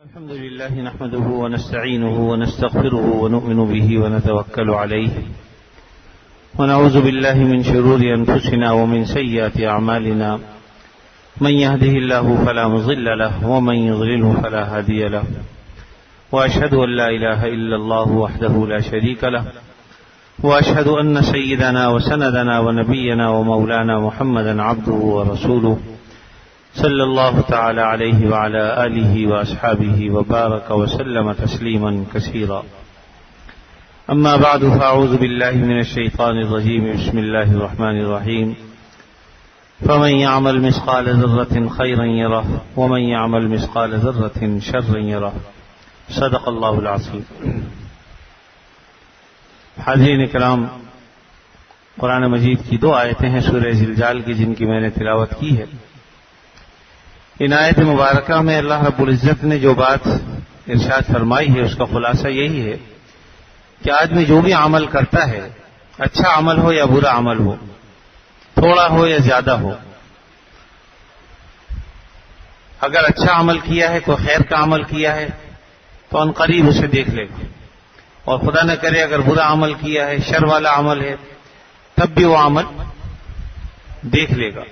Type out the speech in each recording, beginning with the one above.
الحمد لله نحمده ونستعينه ونستغفره ونؤمن به ونتوكل عليه ونعوذ بالله من شرور أنفسنا ومن سيئات أعمالنا من يهده الله فلا مضل له ومن يضلله فلا هادي له وأشهد أن لا إله إلا الله وحده لا شريك له وأشهد أن سيدنا وسندنا ونبينا ومولانا محمدا عبده ورسوله صلی اللہ تعالی علیہ وعلی آلہ وأصحابہ وبارک وسلم تسلیما کثیرا اما بعد فاعوذ باللہ من الشیطان الرجیم بسم اللہ الرحمن الرحیم فمن يعمل مثقال ذرة خيرا يره ومن يعمل مثقال ذرة شرا يره صدق اللہ العظیم۔ حاضرین کرام، قرآن مجید کی دو آیتیں ہیں سورہ زلزال کی جن کی میں نے تلاوت کی ہے۔ ان آیت مبارکہ میں اللہ رب العزت نے جو بات ارشاد فرمائی ہے اس کا خلاصہ یہی ہے کہ آدمی جو بھی عمل کرتا ہے، اچھا عمل ہو یا برا عمل ہو، تھوڑا ہو یا زیادہ ہو، اگر اچھا عمل کیا ہے، کوئی خیر کا عمل کیا ہے تو ان قریب اسے دیکھ لے گا، اور خدا نہ کرے اگر برا عمل کیا ہے، شر والا عمل ہے، تب بھی وہ عمل دیکھ لے گا۔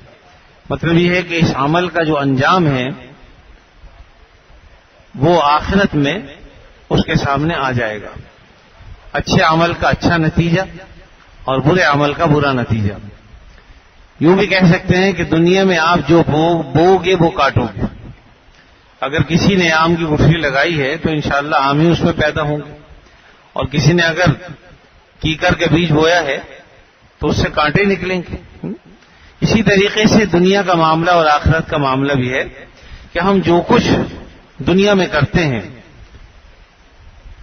مطلب یہ ہے کہ اس عمل کا جو انجام ہے وہ آخرت میں اس کے سامنے آ جائے گا، اچھے عمل کا اچھا نتیجہ اور برے عمل کا برا نتیجہ۔ یوں بھی کہہ سکتے ہیں کہ دنیا میں آپ جو بو گے وہ کاٹو گے۔ اگر کسی نے آم کی گٹھلی لگائی ہے تو انشاءاللہ آم ہی اس میں پیدا ہوں گے، اور کسی نے اگر کیکر کے بیج بویا ہے تو اس سے کانٹے نکلیں گے۔ اسی طریقے سے دنیا کا معاملہ اور آخرت کا معاملہ بھی ہے کہ ہم جو کچھ دنیا میں کرتے ہیں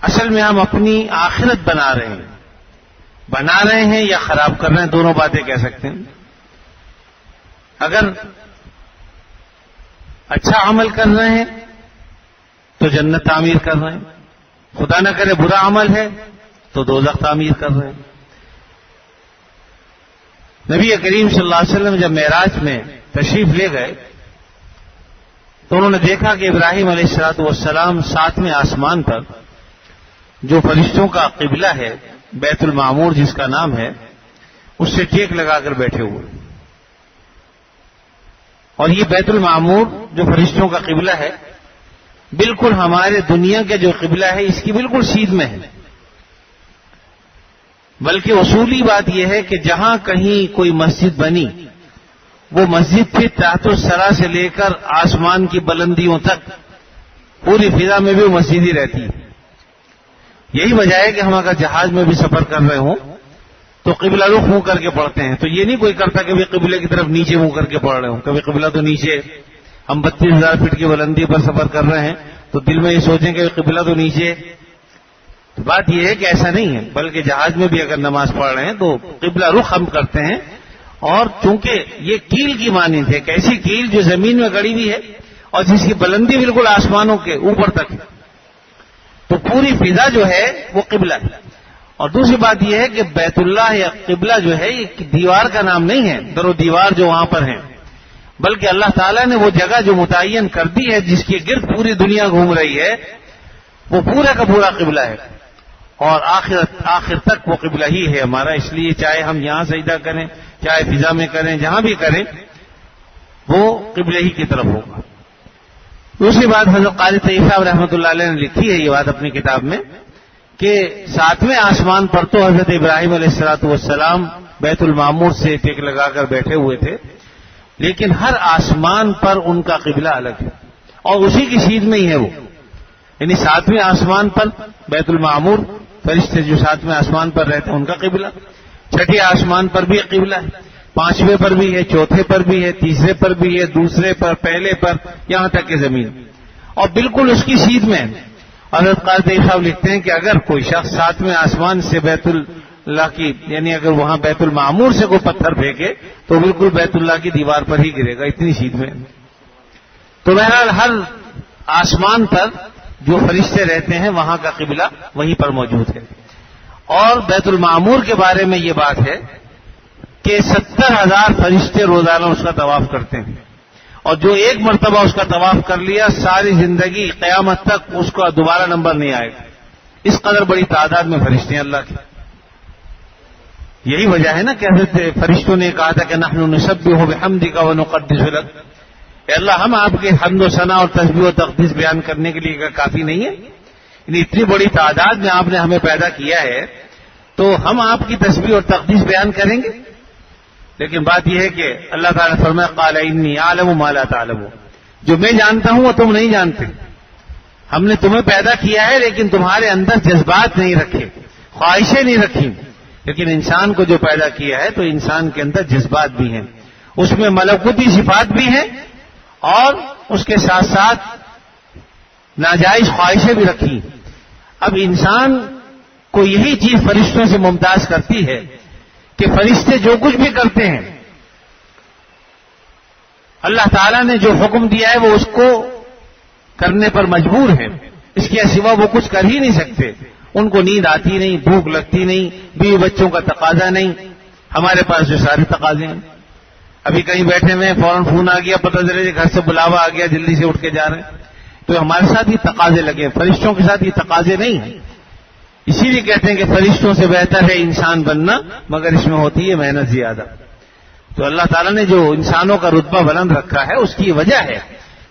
اصل میں ہم اپنی آخرت بنا رہے ہیں یا خراب کر رہے ہیں، دونوں باتیں کہہ سکتے ہیں۔ اگر اچھا عمل کر رہے ہیں تو جنت تعمیر کر رہے ہیں، خدا نہ کرے برا عمل ہے تو دوزخ تعمیر کر رہے ہیں۔ نبی کریم صلی اللہ علیہ وسلم جب معراج میں تشریف لے گئے تو انہوں نے دیکھا کہ ابراہیم علیہ السلام 7ویں آسمان پر جو فرشتوں کا قبلہ ہے بیت المعمور جس کا نام ہے، اس سے ٹیک لگا کر بیٹھے ہوئے، اور یہ بیت المعمور جو فرشتوں کا قبلہ ہے بالکل ہمارے دنیا کے جو قبلہ ہے اس کی بالکل سیدھ میں ہے۔ بلکہ اصولی بات یہ ہے کہ جہاں کہیں کوئی مسجد بنی وہ مسجد پھر تحت الثری سے لے کر آسمان کی بلندیوں تک پوری فضا میں بھی وہ مسجد ہی رہتی ہے۔ یہی وجہ ہے کہ ہم اگر جہاز میں بھی سفر کر رہے ہوں تو قبلہ رخ منہ کر کے پڑھتے ہیں، تو یہ نہیں کوئی کرتا کہ قبلے کی طرف نیچے منہ کر کے پڑھ رہے ہوں، کبھی قبلہ تو نیچے، ہم 32,000 فٹ کی بلندی پر سفر کر رہے ہیں تو دل میں یہ سوچیں کہ قبلہ تو نیچے۔ تو بات یہ ہے کہ ایسا نہیں ہے، بلکہ جہاز میں بھی اگر نماز پڑھ رہے ہیں تو قبلہ رخ ہم کرتے ہیں، اور چونکہ یہ کیل کی مانند ہے، ایسی کیل جو زمین میں گڑی ہوئی ہے اور جس کی بلندی بالکل آسمانوں کے اوپر تک ہے، تو پوری فضا جو ہے وہ قبلہ ہے۔ اور دوسری بات یہ ہے کہ بیت اللہ یا قبلہ جو ہے یہ دیوار کا نام نہیں ہے، در و دیوار جو وہاں پر ہیں، بلکہ اللہ تعالیٰ نے وہ جگہ جو متعین کر دی ہے جس کے گرد پوری دنیا گھوم رہی ہے وہ پورا کا پورا قبلہ ہے، اور آخر تک وہ قبلہ ہی ہے ہمارا۔ اس لیے چاہے ہم یہاں سجدہ کریں، چاہے فضا میں کریں، جہاں بھی کریں وہ قبلہ ہی کی طرف ہوگا۔ دوسری بات حضرت قاری طیب صاحب رحمۃ اللہ علیہ نے لکھی ہے یہ بات اپنی کتاب میں کہ 7ویں آسمان پر تو حضرت ابراہیم علیہ السلام بیت المعمور سے ٹیک لگا کر بیٹھے ہوئے تھے، لیکن ہر آسمان پر ان کا قبلہ الگ ہے اور اسی کی سیدھ میں ہی ہے وہ، یعنی 7ویں آسمان پر بیت المعمور فرشتے جو 7ویں آسمان پر رہتے ہیں ان کا قبلہ، 6ٹھے آسمان پر بھی قبلہ ہے، 5ویں پر بھی ہے، 4تھے پر بھی ہے، 3رے پر بھی ہے، دوسرے پر، پہلے پر، یہاں تک کہ زمین، اور بالکل اس کی سیدھ میں ہے۔ حضرت قاری طیب صاحب لکھتے ہیں کہ اگر کوئی شخص 7ویں آسمان سے بیت اللہ کی یعنی اگر وہاں بیت المعمور سے کوئی پتھر پھینکے تو بالکل بیت اللہ کی دیوار پر ہی گرے گا، اتنی سیدھ میں۔ تو بہرحال ہر آسمان پر جو فرشتے رہتے ہیں وہاں کا قبلہ وہیں پر موجود ہے۔ اور بیت المعمور کے بارے میں یہ بات ہے کہ 70,000 فرشتے روزانہ اس کا طواف کرتے ہیں، اور جو ایک مرتبہ اس کا طواف کر لیا ساری زندگی قیامت تک اس کا دوبارہ نمبر نہیں آئے گا. اس قدر بڑی تعداد میں فرشتے ہیں اللہ کے. یہی وجہ ہے نا کہ حضرت فرشتوں نے کہا تھا کہ نحن نسبح بحمدک ونقدس لک. اے اللہ ہم آپ کے حمد و ثنا اور تسبیح و تقدیس بیان کرنے کے لیے کافی نہیں ہے؟ یعنی اتنی بڑی تعداد میں آپ نے ہمیں پیدا کیا ہے تو ہم آپ کی تسبیح اور تقدیس بیان کریں گے. لیکن بات یہ ہے کہ اللہ تعالیٰ نے فرمایا قال انی اعلم ما لا تعلمون، جو میں جانتا ہوں وہ تم نہیں جانتے. ہم نے تمہیں پیدا کیا ہے لیکن تمہارے اندر جذبات نہیں رکھے، خواہشیں نہیں رکھی. لیکن انسان کو جو پیدا کیا ہے تو انسان کے اندر جذبات بھی ہیں، اس میں ملکوتی صفات بھی ہیں اور اس کے ساتھ ساتھ ناجائز خواہشیں بھی رکھی. اب انسان کو یہی چیز فرشتوں سے ممتاز کرتی ہے کہ فرشتے جو کچھ بھی کرتے ہیں اللہ تعالیٰ نے جو حکم دیا ہے وہ اس کو کرنے پر مجبور ہیں. اس کے سوا وہ کچھ کر ہی نہیں سکتے. ان کو نیند آتی نہیں، بھوک لگتی نہیں، بیوی بچوں کا تقاضا نہیں. ہمارے پاس جو سارے تقاضے ہیں، ابھی کہیں بیٹھے ہوئے فوراً فون آ گیا، پتہ چلے گھر سے بلاوا آ گیا، جلدی سے اٹھ کے جا رہے ہیں. تو ہمارے ساتھ یہ تقاضے لگے، فرشتوں کے ساتھ یہ تقاضے نہیں ہیں. اسی لیے کہتے ہیں کہ فرشتوں سے بہتر ہے انسان بننا، مگر اس میں ہوتی ہے محنت زیادہ. تو اللہ تعالیٰ نے جو انسانوں کا رتبہ بلند رکھا ہے اس کی وجہ ہے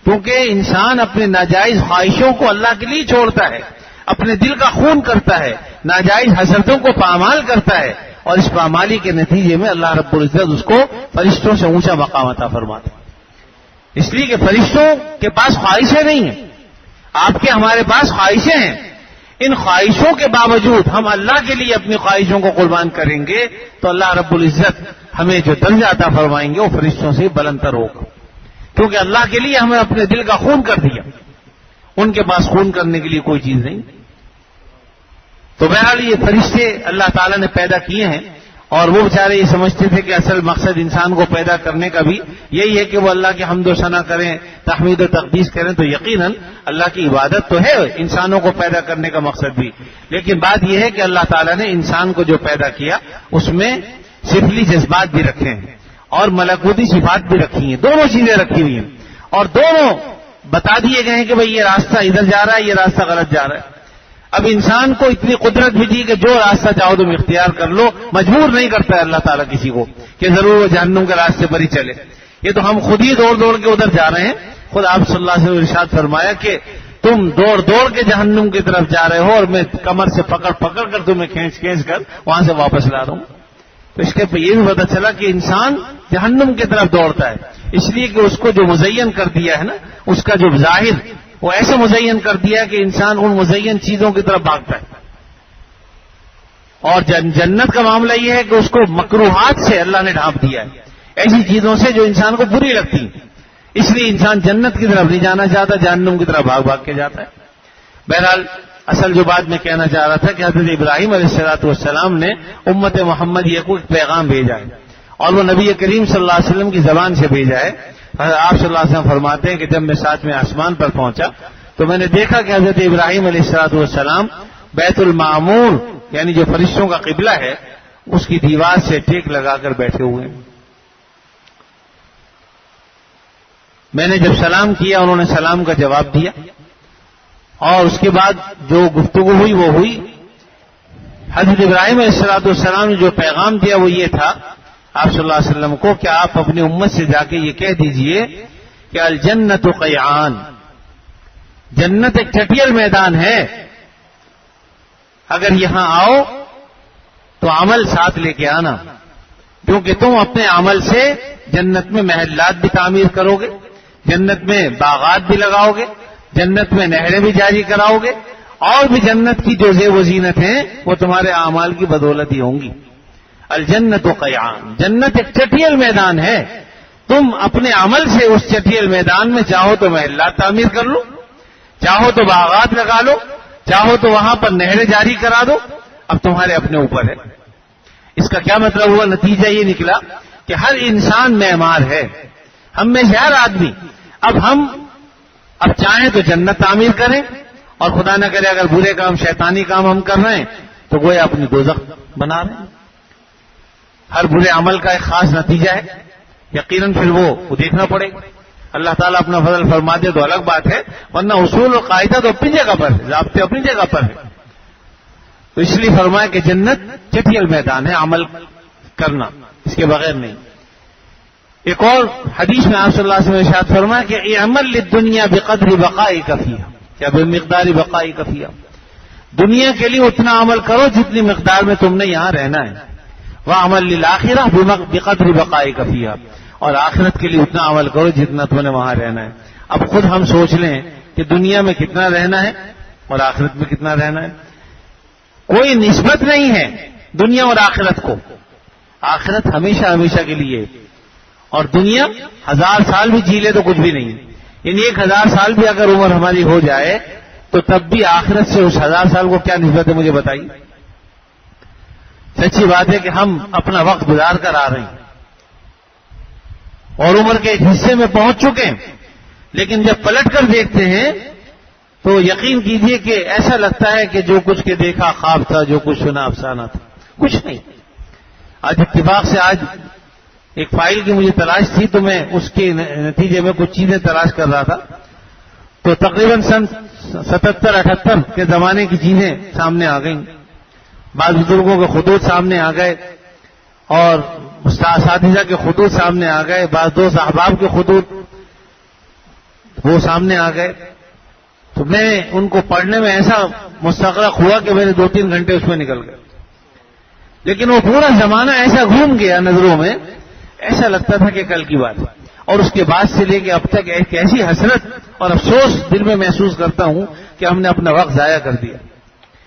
کیونکہ انسان اپنے ناجائز خواہشوں کو اللہ کے لیے چھوڑتا ہے، اپنے دل کا خون کرتا ہے، ناجائز حسرتوں کو پامال کرتا ہے، اور اس پامالی کے نتیجے میں اللہ رب العزت اس کو فرشتوں سے اونچا مقام عطا فرماتا ہے. اس لیے کہ فرشتوں کے پاس خواہشیں نہیں ہیں، آپ کے ہمارے پاس خواہشیں ہیں. ان خواہشوں کے باوجود ہم اللہ کے لیے اپنی خواہشوں کو قربان کریں گے تو اللہ رب العزت ہمیں جو درجہ عطا فرمائیں گے وہ فرشتوں سے بلند تر ہوگا، کیونکہ اللہ کے لیے ہمیں اپنے دل کا خون کر دیا. ان کے پاس خون کرنے کے لیے کوئی چیز نہیں. تو بہرحال یہ فرشتے اللہ تعالیٰ نے پیدا کیے ہیں اور وہ بیچارے یہ سمجھتے تھے کہ اصل مقصد انسان کو پیدا کرنے کا بھی یہی ہے کہ وہ اللہ کے حمد و ثنا کریں، تحمید و تقدیس کریں. تو یقیناً اللہ کی عبادت تو ہے انسانوں کو پیدا کرنے کا مقصد بھی، لیکن بات یہ ہے کہ اللہ تعالیٰ نے انسان کو جو پیدا کیا اس میں سفلی جذبات بھی رکھے ہیں اور ملکوتی صفات بھی رکھی ہیں. دونوں چیزیں رکھی ہوئی ہیں اور دونوں بتا دیے گئے ہیں کہ بھئی یہ راستہ ادھر جا رہا ہے، یہ راستہ غلط جا رہا ہے. اب انسان کو اتنی قدرت بھی دی کہ جو راستہ چاہو تم اختیار کر لو، مجبور نہیں کرتا ہے اللہ تعالیٰ کسی کو کہ ضرور وہ جہنم کے راستے پر ہی چلے. یہ تو ہم خود ہی دوڑ دوڑ کے ادھر جا رہے ہیں. خود آپ صلی اللہ علیہ وسلم نے ارشاد فرمایا کہ تم دوڑ دوڑ کے جہنم کی طرف جا رہے ہو اور میں کمر سے پکڑ پکڑ کر تمہیں کھینچ کھینچ کر وہاں سے واپس لا رہا ہوں. تو اس کے یہ بھی پتہ چلا کہ انسان جہنم کی طرف دوڑتا ہے اس لیے کہ اس کو جو مزین کر دیا ہے نا، اس کا جو ظاہر وہ ایسے مزین کر دیا ہے کہ انسان ان مزین چیزوں کی طرف بھاگتا ہے. اور جنت کا معاملہ یہ ہے کہ اس کو مکروہات سے اللہ نے ڈھانپ دیا ہے، ایسی چیزوں سے جو انسان کو بری لگتی ہیں. اس لیے انسان جنت کی طرف نہیں جانا چاہتا، جہنم کی طرف بھاگ بھاگ کے جاتا ہے. بہرحال اصل جو بات میں کہنا چاہ رہا تھا کہ حضرت ابراہیم علیہ السلام نے امت محمدیہ کو ایک پیغام بھیجا ہے اور وہ نبی کریم صلی اللہ علیہ وسلم کی زبان سے بھیجا ہے. آپ صلی اللہ علیہ وسلم فرماتے ہیں کہ جب میں 7ویں آسمان پر پہنچا تو میں نے دیکھا کہ حضرت ابراہیم علیہ السلام بیت المعمور یعنی جو فرشتوں کا قبلہ ہے اس کی دیوار سے ٹیک لگا کر بیٹھے ہوئے ہیں. میں نے جب سلام کیا انہوں نے سلام کا جواب دیا اور اس کے بعد جو گفتگو ہوئی وہ ہوئی. حضرت ابراہیم علیہ السلام نے جو پیغام دیا وہ یہ تھا آپ صلی اللہ علیہ وسلم کو کہ آپ اپنی امت سے جا کے یہ کہہ دیجئے کہ الجنت قیعان، جنت ایک چٹیل میدان ہے، اگر یہاں آؤ تو عمل ساتھ لے کے آنا، کیونکہ تم اپنے عمل سے جنت میں محلات بھی تعمیر کرو گے، جنت میں باغات بھی لگاؤ گے، جنت میں نہریں بھی جاری کراؤ گے، اور بھی جنت کی جو زیب و زینت ہیں وہ تمہارے اعمال کی بدولت ہی ہوں گی. الجنت قیعان، جنت ایک چٹیل میدان ہے، تم اپنے عمل سے اس چٹیل میدان میں چاہو تو محلات تعمیر کر لو، چاہو تو باغات لگا لو، چاہو تو وہاں پر نہریں جاری کرا دو، اب تمہارے اپنے اوپر ہے. اس کا کیا مطلب ہوا؟ نتیجہ یہ نکلا کہ ہر انسان معمار ہے، ہم میں سے ہر آدمی اب چاہیں تو جنت تعمیر کریں اور خدا نہ کرے اگر برے کام شیطانی کام ہم کر رہے ہیں تو گویا اپنی دوزخ بنا رہے ہیں. ہر برے عمل کا ایک خاص نتیجہ ہے، یقیناً پھر وہ دیکھنا پڑے گا. اللہ تعالیٰ اپنا فضل فرما دے تو الگ بات ہے، ورنہ اصول اور قاعدہ تو اپنی جگہ پر ہے، ضابطے اپنی جگہ پر ہے. تو اس لیے فرمایا کہ جنت چٹیل میدان ہے، عمل کرنا اس کے بغیر نہیں. ایک اور حدیث میں آپ صلی اللہ علیہ وسلم نے ارشاد فرمایا کہ اعمل للدنیا بقدر بقائک فیہا، کیا بمقدار بقائک فیہا، دنیا کے لیے اتنا عمل کرو جتنی مقدار میں تم نے یہاں رہنا ہے. وعمل للآخرہ بقدر بقائک فیہا، اور آخرت کے لیے اتنا عمل کرو جتنا تم نے وہاں رہنا ہے. اب خود ہم سوچ لیں کہ دنیا میں کتنا رہنا ہے اور آخرت میں کتنا رہنا ہے. کوئی نسبت نہیں ہے دنیا اور آخرت کو. آخرت ہمیشہ ہمیشہ کے لیے، اور دنیا 1000 سال بھی جی لے تو کچھ بھی نہیں. یعنی 1000 سال بھی اگر عمر ہماری ہو جائے تو تب بھی آخرت سے اس 1000 سال کو کیا نسبت ہے مجھے بتائیے. سچی بات ہے کہ ہم اپنا وقت گزار کر آ رہے ہیں اور عمر کے ایک حصے میں پہنچ چکے ہیں، لیکن جب پلٹ کر دیکھتے ہیں تو یقین کیجئے کہ ایسا لگتا ہے کہ جو کچھ کے دیکھا خواب تھا، جو کچھ سنا افسانہ تھا، کچھ نہیں. آج اتفاق سے آج ایک فائل کی مجھے تلاش تھی تو میں اس کے نتیجے میں کچھ چیزیں تلاش کر رہا تھا، تو تقریباً سن 77-78 کے زمانے کی چیزیں سامنے آ گئیں. بعض بزرگوں کے خطوط سامنے آ گئے اور اساتذہ کے خطوط سامنے آ گئے، بعض دوست احباب کے خطوط وہ سامنے آ گئے. تو میں ان کو پڑھنے میں ایسا مستغرق ہوا کہ میرے 2-3 گھنٹے اس میں نکل گئے. لیکن وہ پورا زمانہ ایسا گھوم گیا نظروں میں، ایسا لگتا تھا کہ کل کی بات ہے. اور اس کے بعد سے لے کے اب تک ایک ایسی حسرت اور افسوس دل میں محسوس کرتا ہوں کہ ہم نے اپنا وقت ضائع کر دیا،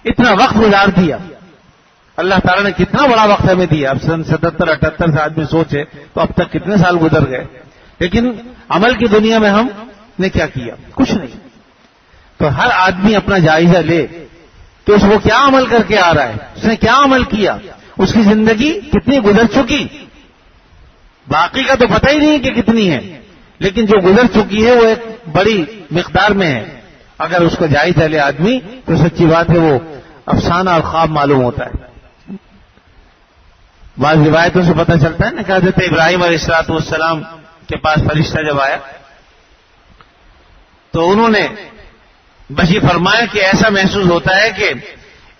اتنا وقت گزار دیا. اللہ تعالیٰ نے کتنا بڑا وقت ہمیں دیا. اب سن 77-78 سے آدمی سوچے تو اب تک کتنے سال گزر گئے، لیکن عمل کی دنیا میں ہم نے کیا کیا؟ کچھ نہیں. تو ہر آدمی اپنا جائزہ لے کہ اس کو کیا عمل کر کے آ رہا ہے، اس نے کیا عمل کیا، اس کی زندگی کتنی گزر چکی. باقی کا تو پتہ ہی نہیں کہ کتنی ہے، لیکن جو گزر چکی ہے وہ ایک بڑی مقدار میں ہے. اگر اس کو جائزہ لے آدمی تو سچی بات ہے وہ افسانہ اور خواب معلوم ہوتا ہے. بعض روایتوں سے پتہ چلتا ہے نا کہ حضرت ابراہیم علیہ السلام کے پاس فرشتہ جب آیا تو انہوں نے بس یہ فرمایا کہ ایسا محسوس ہوتا ہے کہ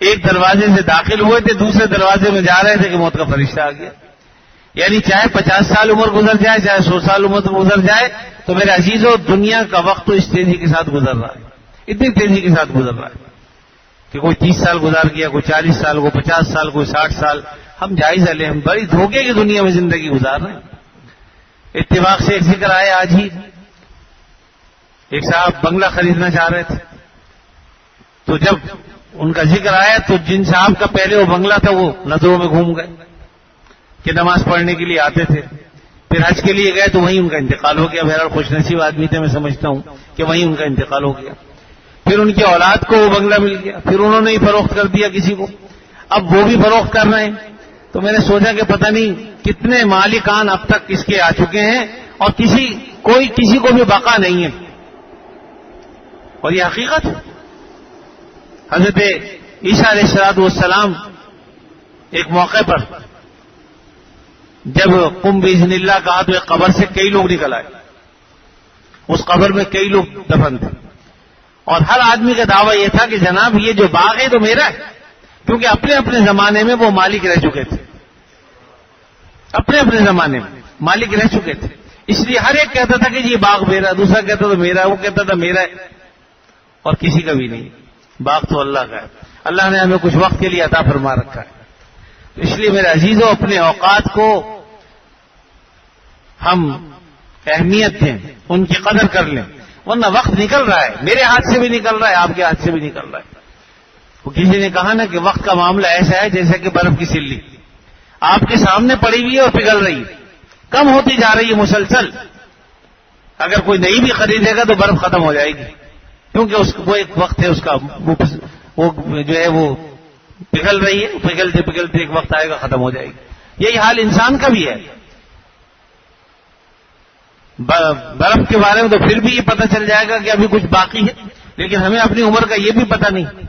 ایک دروازے سے داخل ہوئے تھے، دوسرے دروازے میں جا رہے تھے کہ موت کا فرشتہ آ گیا. یعنی چاہے 50 سال عمر گزر جائے، چاہے 100 سال عمر گزر جائے، تو میرے عزیزوں دنیا کا وقت تو اس تیزی کے ساتھ گزر رہا ہے، اتنی تیزی کے ساتھ گزر رہا ہے کہ کوئی 30 سال گزار گیا، کوئی 40 سال، کوئی 50 سال، کوئی 60 سال. ہم جائزہ لیں، ہم بڑی دھوکے کی دنیا میں زندگی گزار رہے ہیں. اتفاق سے ایک ذکر آئے آج ہی، ایک صاحب بنگلہ خریدنا چاہ رہے تھے، تو جب ان کا ذکر آیا تو جن صاحب کا پہلے وہ بنگلہ تھا وہ نظروں میں گھوم گئے کہ نماز پڑھنے کے لیے آتے تھے، پھر حج کے لیے گئے تو وہیں ان کا انتقال ہو گیا. بہرحال خوش نصیب آدمی تھے، میں سمجھتا ہوں کہ وہیں ان کا انتقال ہو گیا. پھر ان کی اولاد کو وہ بنگلہ مل گیا، پھر انہوں نے ہی فروخت کر دیا کسی کو، اب وہ بھی فروخت کر رہے ہیں. تو میں نے سوچا کہ پتہ نہیں کتنے مالکان اب تک اس کے آ چکے ہیں اور کسی کو بھی بقا نہیں ہے. اور یہ حقیقت ہے. حضرت عیسیٰ علیہ السلام ایک موقع پر جب قم باذن اللہ کہا تو ایک قبر سے کئی لوگ نکل آئے. اس قبر میں کئی لوگ دفن تھے اور ہر آدمی کا دعویٰ یہ تھا کہ جناب یہ جو باغ ہے تو میرا ہے، کیونکہ اپنے اپنے زمانے میں وہ مالک رہ چکے تھے، اپنے اپنے زمانے میں مالک رہ چکے تھے. اس لیے ہر ایک کہتا تھا کہ یہ باغ میرا، دوسرا کہتا تھا میرا، وہ کہتا تھا میرا ہے، اور کسی کا بھی نہیں. باغ تو اللہ کا ہے. اللہ نے ہمیں کچھ وقت کے لیے عطا فرما رکھا ہے. تو اس لیے میرے عزیزوں اپنے اوقات کو ہم اہمیت دیں، ان کی قدر کر لیں، ورنہ وقت نکل رہا ہے، میرے ہاتھ سے بھی نکل رہا ہے، آپ کے ہاتھ سے بھی نکل رہا ہے. وہ کسی نے کہا نا کہ وقت کا معاملہ ایسا ہے جیسے کہ برف کی سلی آپ کے سامنے پڑی ہوئی ہے اور پگھل رہی ہے، کم ہوتی جا رہی ہے مسلسل. اگر کوئی نہیں بھی خریدے گا تو برف ختم ہو جائے گی، کیونکہ وہ ایک وقت ہے اس کا، وہ جو ہے وہ پگھل رہی ہے، پگھلتے پگھلتے ایک وقت آئے گا ختم ہو جائے گی. یہی حال انسان کا بھی ہے. برف کے بارے میں تو پھر بھی یہ پتہ چل جائے گا کہ ابھی کچھ باقی ہے، لیکن ہمیں اپنی عمر کا یہ بھی پتہ نہیں.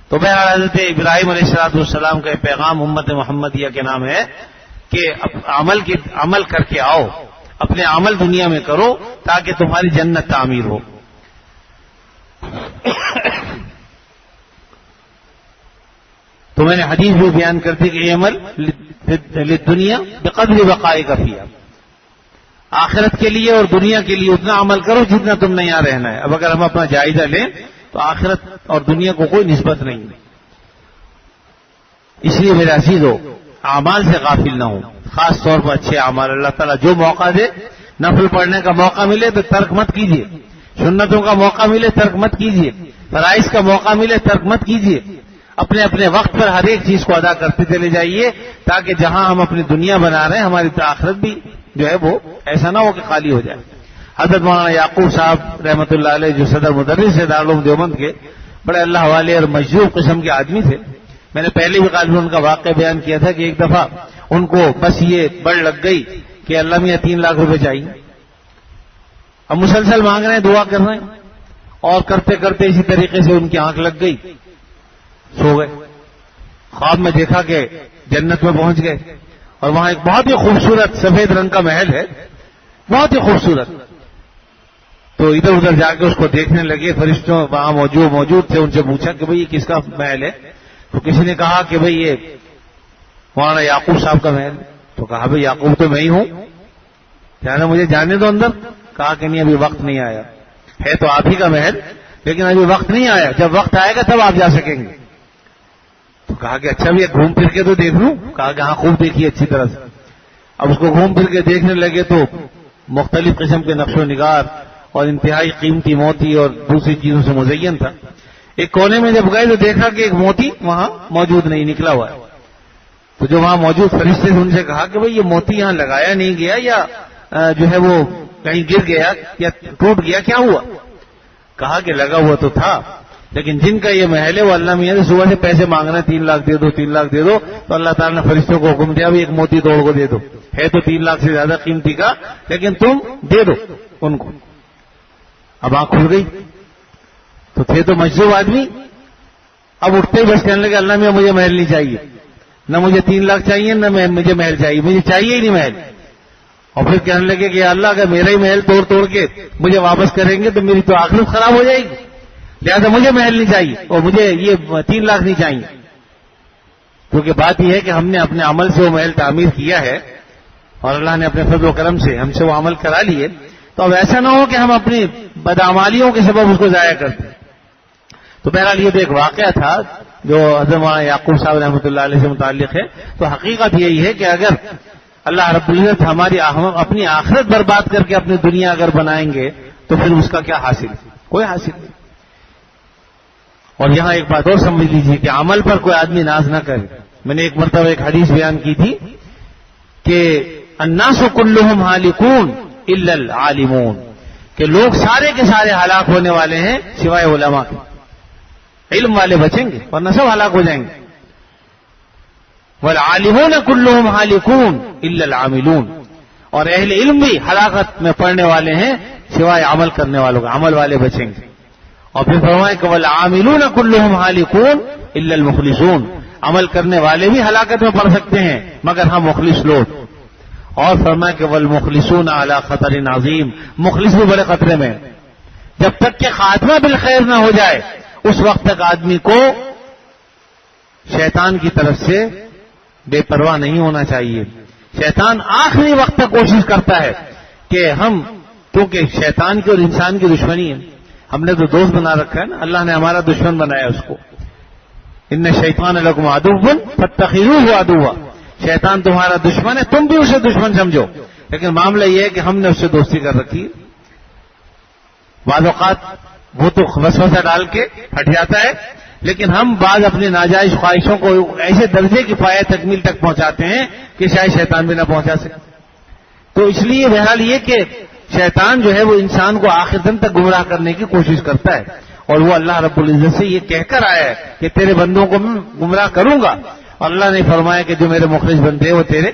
تو بہرحال حضرت ابراہیم علیہ السلام کا پیغام امت محمدیہ کے نام ہے کہ عمل کر کے آؤ. اپنے عمل دنیا میں کرو تاکہ تمہاری جنت تعمیر ہو. تو میں نے حدیث بھی بیان کرتی کہ یہ عمل دنیا بقدر بقائے کا فیہا، آخرت کے لیے اور دنیا کے لیے اتنا عمل کرو جتنا تم نے یہاں رہنا ہے. اب اگر ہم اپنا جائزہ لیں تو آخرت اور دنیا کو کوئی نسبت نہیں ہے. اس لیے میرے عزیزو اعمال سے غافل نہ ہو، خاص طور پر اچھے اعمال. اللہ تعالیٰ جو موقع دے، نفل پڑھنے کا موقع ملے تو ترک مت کیجیے، سنتوں کا موقع ملے ترک مت کیجیے، فرائض کا موقع ملے ترک مت کیجیے. اپنے اپنے وقت پر ہر ایک چیز کو ادا کرتے چلے جائیے تاکہ جہاں ہم اپنی دنیا بنا رہے ہیں ہماری آخرت بھی جو ہے وہ ایسا نہ ہو کہ خالی ہو جائے. حضرت مولانا یعقوب صاحب رحمۃ اللہ علیہ جو صدر مدرس ہے دارالعلوم دیوبند کے، بڑے اللہ والے اور مجذوب قسم کے آدمی تھے. میں نے پہلے بھی غالباً ان کا واقعہ بیان کیا تھا کہ ایک دفعہ ان کو بس یہ بڑھ لگ گئی کہ اللہ میاں 3 لاکھ روپے چاہیے. اب مسلسل مانگ رہے ہیں، دعا کر رہے ہیں، اور کرتے کرتے اسی طریقے سے ان کی آنکھ لگ گئی، سو گئے. خواب میں دیکھا کہ جنت میں پہنچ گئے اور وہاں ایک بہت ہی خوبصورت سفید رنگ کا محل ہے، بہت ہی خوبصورت. تو ادھر ادھر جا کے اس کو دیکھنے لگے. فرشتوں وہاں موجود تھے، ان سے پوچھا کہ بھئی یہ کس کا محل ہے؟ تو کسی نے کہا کہ بھئی یہ مولانا یعقوب صاحب کا محل. تو کہا بھئی یعقوب تو میں ہی ہوں، کہنا مجھے جانے دو اندر. کہا کہ نہیں ابھی وقت نہیں آیا ہے، تو آپ ہی کا محل لیکن ابھی وقت نہیں آیا، جب وقت آئے گا تب آپ جا سکیں گے. تو کہا کہ اچھا بھی گھوم پھر کے تو دیکھ لوں. کہا کہ ہاں خوب دیکھیے اچھی طرح سے. اب اس کو گھوم پھر کے دیکھنے لگے تو مختلف قسم کے نقش و نگار اور انتہائی قیمتی موتی اور دوسری چیزوں سے مزین تھا. ایک کونے میں جب گئے تو دیکھا کہ ایک موتی وہاں موجود نہیں، نکلا ہوا ہے. تو جو وہاں موجود فرشتے تھے ان سے کہا کہ بھئی یہ موتی یہاں لگایا نہیں گیا یا جو ہے وہ کہیں گر گیا یا ٹوٹ گیا، کیا ہوا؟ کہا کہ لگا ہوا تو تھا، لیکن جن کا یہ محل ہے وہ اللہ میاں نے صبح سے پیسے مانگ رہے ہیں 3 لاکھ دے دو 3 لاکھ دے دو. تو اللہ تعالیٰ نے فرشتوں کو حکم دیا بھی ایک موتی توڑ کو دے دو، ہے تو 3 لاکھ سے زیادہ قیمتی کا لیکن تم دے دو ان کو. اب آنکھ کھل گئی. تو تھے تو مجذوب آدمی. اب اٹھتے ہی بس کہنے لگے اللہ میاں مجھے محل نہیں چاہیے، نہ مجھے 3 لاکھ چاہیے نہ مجھے محل چاہیے، مجھے چاہیے ہی نہیں محل. اور پھر کہنے لگے کہ اللہ اگر میرا ہی محل توڑ کے مجھے واپس کریں گے تو میری تو آخرت خراب ہو جائے گی، لہذا مجھے محل نہیں چاہیے اور مجھے یہ 3 لاکھ نہیں چاہیے. کیونکہ بات یہ ہے کہ ہم نے اپنے عمل سے وہ محل تعمیر کیا ہے اور اللہ نے اپنے فضل و کرم سے ہم سے وہ عمل کرا لیے. تو اب ایسا نہ ہو کہ ہم اپنی بدعمالیوں کے سبب اس کو ضائع کرتے. تو بہرحال یہ تو ایک واقعہ تھا جو حضرت مولانا یعقوب صاحب رحمۃ اللہ علیہ سے متعلق ہے. تو حقیقت یہی ہے کہ اگر اللہ رب العزت ہماری اپنی آخرت برباد کر کے اپنی دنیا اگر بنائیں گے تو پھر اس کا کیا حاصل؟ کوئی حاصل نہیں. اور یہاں ایک بات اور سمجھ لیجیے کہ عمل پر کوئی آدمی ناز نہ کرے. میں نے ایک مرتبہ ایک حدیث بیان کی تھی کہ الناس کلہم ہالکون الا العالمون، کہ لوگ سارے کے سارے ہلاک ہونے والے ہیں سوائے علماء کے. علم والے بچیں گے ورنہ سب ہلاک ہو جائیں گے. والعالمون کلہم ہالکون الا العاملون، اور اہل علم بھی ہلاکت میں پڑنے والے ہیں سوائے عمل کرنے والوں کے. عمل والے بچیں گے. اور پھر فرمائے کہ والعاملون کلہم ہالکون الا المخلصون، عمل کرنے والے بھی ہلاکت میں پڑ سکتے ہیں مگر ہم مخلص لوگ. اور فرمائے کہ والمخلصون علی خطر عظیم، مخلص بھی بڑے خطرے میں. جب تک کہ خاتمہ بالخیر نہ ہو جائے اس وقت تک آدمی کو شیطان کی طرف سے بے پرواہ نہیں ہونا چاہیے. شیطان آخری وقت تک کوشش کرتا ہے کہ ہم، کیونکہ شیطان کی اور انسان کی دشمنی ہے، ہم نے تو دوست بنا رکھا ہے نا، اللہ نے ہمارا دشمن بنایا اس کو. ان الشیطان لکم عدو فاتخذوہ عدوا، شیطان تمہارا دشمن ہے تم بھی اسے دشمن سمجھو. لیکن معاملہ یہ ہے کہ ہم نے اس سے دوستی کر رکھی. بعض اوقات وہ تو وسوسہ ڈال کے ہٹ جاتا ہے، لیکن ہم بعض اپنی ناجائز خواہشوں کو ایسے درجے کی پایہ تکمیل تک پہنچاتے ہیں کہ شاید شیطان بھی نہ پہنچا سکے. تو اس لیے بہرحال یہ کہ شیطان جو ہے وہ انسان کو آخر دم تک گمراہ کرنے کی کوشش کرتا ہے، اور وہ اللہ رب العزت سے یہ کہہ کر آیا ہے کہ تیرے بندوں کو میں گمراہ کروں گا. اور اللہ نے فرمایا کہ جو میرے مخلص بندے ہیں وہ تیرے